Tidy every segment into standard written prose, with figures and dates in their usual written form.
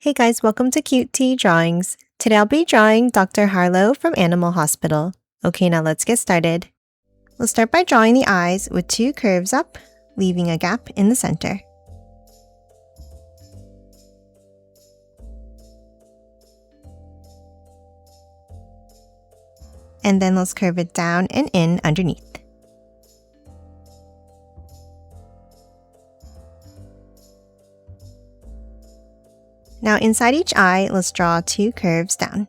Hey guys, welcome to Cute Tea Drawings. Today I'll be drawing Dr. Harlow from Animal Hospital. Okay, now let's get started. We'll start by drawing the eyes with two curves up, leaving a gap in the center. And then let's curve it down and in underneath. Now inside each eye, let's draw two curves down.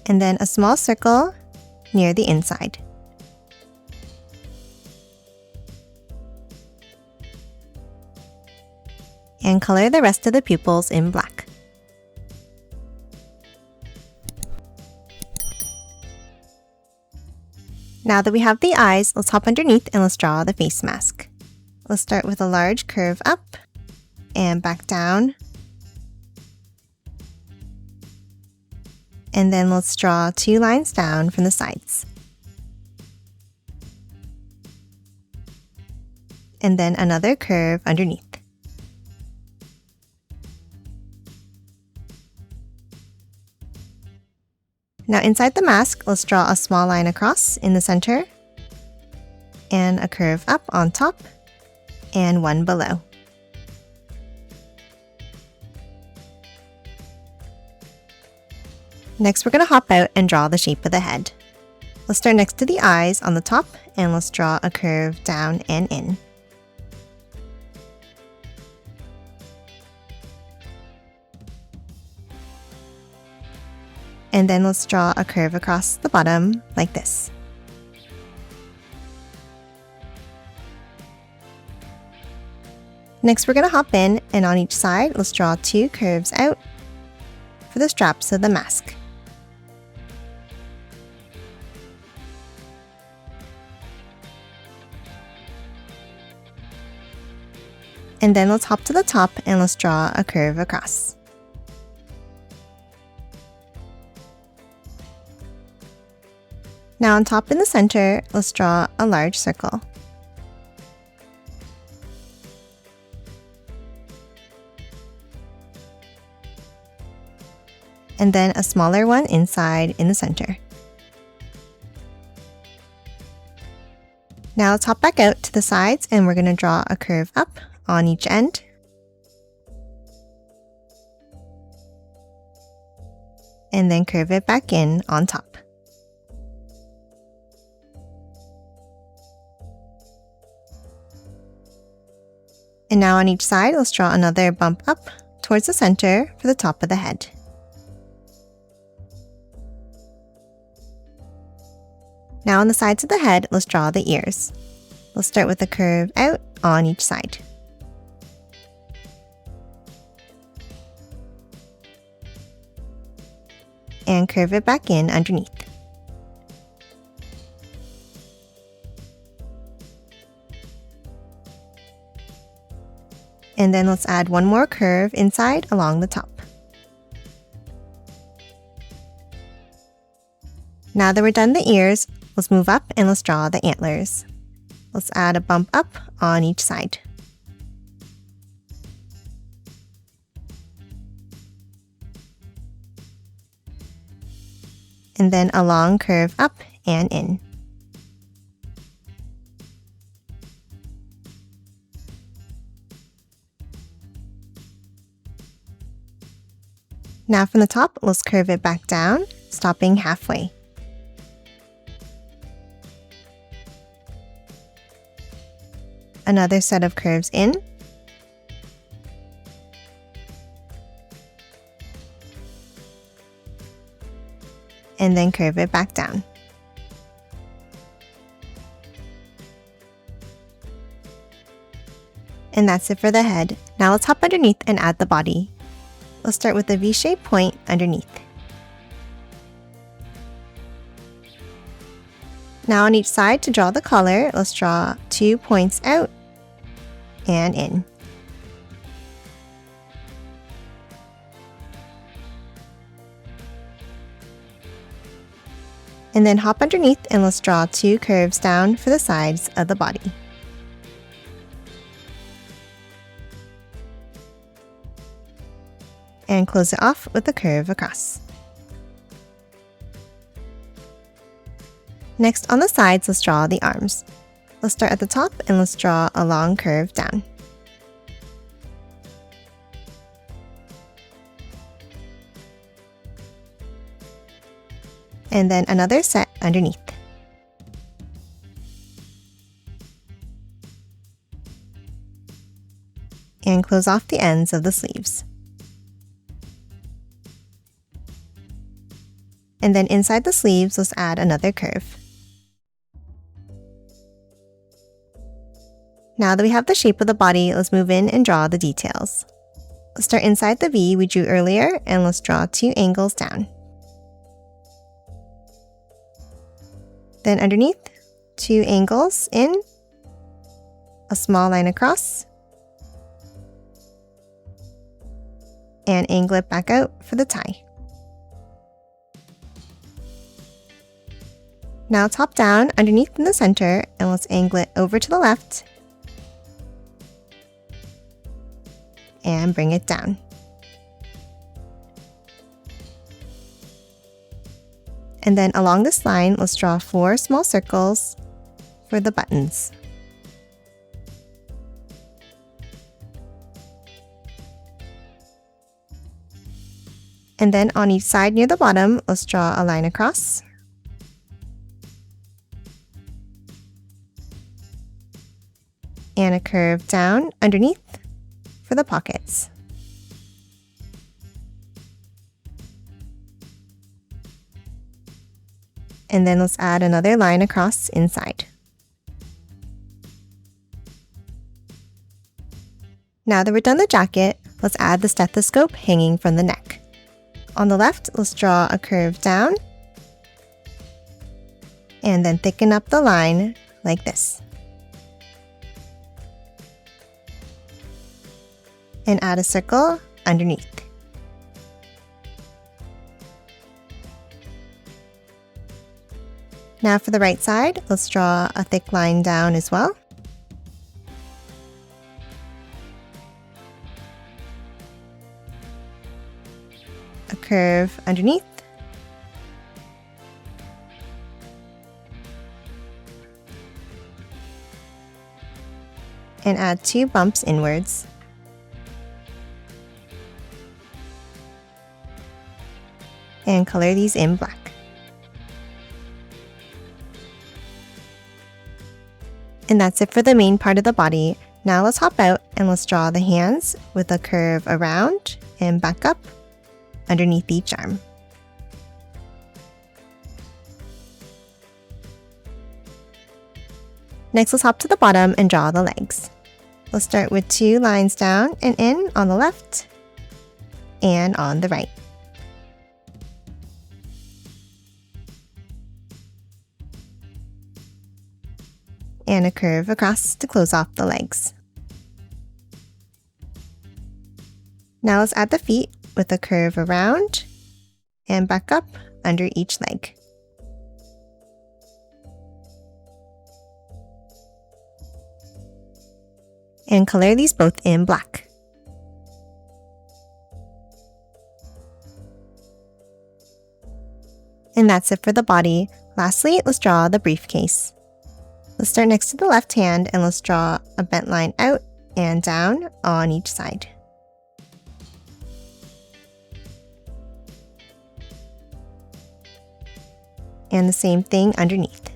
And then a small circle near the inside. And color the rest of the pupils in black. Now that we have the eyes, let's hop underneath and let's draw the face mask. Let's start with a large curve up and back down. And then let's draw two lines down from the sides. And then another curve underneath. Now inside the mask, let's draw a small line across in the center, and a curve up on top, and one below. Next, we're going to hop out and draw the shape of the head. Let's start next to the eyes on the top, and let's draw a curve down and in. And then let's draw a curve across the bottom like this. Next, we're going to hop in, and on each side, let's draw two curves out for the straps of the mask. And then let's hop to the top and let's draw a curve across. Now on top in the center, let's draw a large circle. And then a smaller one inside in the center. Now let's hop back out to the sides and we're going to draw a curve up on each end. And then curve it back in on top. And now on each side, let's draw another bump up towards the center for the top of the head. Now on the sides of the head, let's draw the ears. Let's start with a curve out on each side. And curve it back in underneath. And then let's add one more curve inside along the top. Now that we're done the ears, let's move up and let's draw the antlers. Let's add a bump up on each side. And then a long curve up and in. Now from the top, let's curve it back down, stopping halfway. Another set of curves in. And then curve it back down. And that's it for the head. Now let's hop underneath and add the body. Let's start with a V-shaped point underneath. Now on each side to draw the color, let's draw 2 points out and in. And then hop underneath and let's draw 2 curves down for the sides of the body. And close it off with a curve across. Next, on the sides, let's draw the arms. Let's start at the top and let's draw a long curve down. And then another set underneath. And close off the ends of the sleeves. And then inside the sleeves, let's add another curve. Now that we have the shape of the body, let's move in and draw the details. Let's start inside the V we drew earlier and let's draw 2 angles down. Then underneath, 2 angles in, a small line across, and angle it back out for the tie. Now top down underneath in the center and let's angle it over to the left and bring it down. And then along this line, let's draw 4 small circles for the buttons. And then on each side near the bottom, let's draw a line across. And a curve down underneath for the pockets. And then let's add another line across inside. Now that we're done the jacket, let's add the stethoscope hanging from the neck. On the left, let's draw a curve down and then thicken up the line like this. And add a circle underneath. Now for the right side, let's draw a thick line down as well. A curve underneath. And add 2 bumps inwards. And color these in black. And that's it for the main part of the body. Now let's hop out and let's draw the hands with a curve around and back up underneath each arm. Next, let's hop to the bottom and draw the legs. Let's start with 2 lines down and in on the left and on the right. And a curve across to close off the legs. Now let's add the feet with a curve around and back up under each leg. And color these both in black. And that's it for the body. Lastly, let's draw the briefcase. Let's start next to the left hand and let's draw a bent line out and down on each side. And the same thing underneath.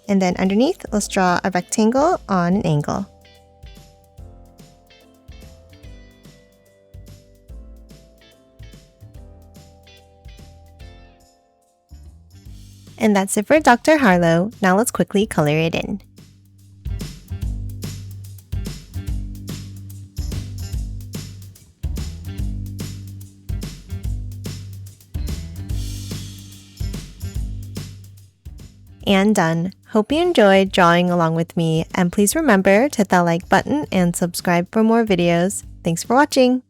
And then underneath, let's draw a rectangle on an angle. And that's it for Dr. Harlow. Now let's quickly color it in. And done. Hope you enjoyed drawing along with me, and please remember to hit that like button and subscribe for more videos. Thanks for watching!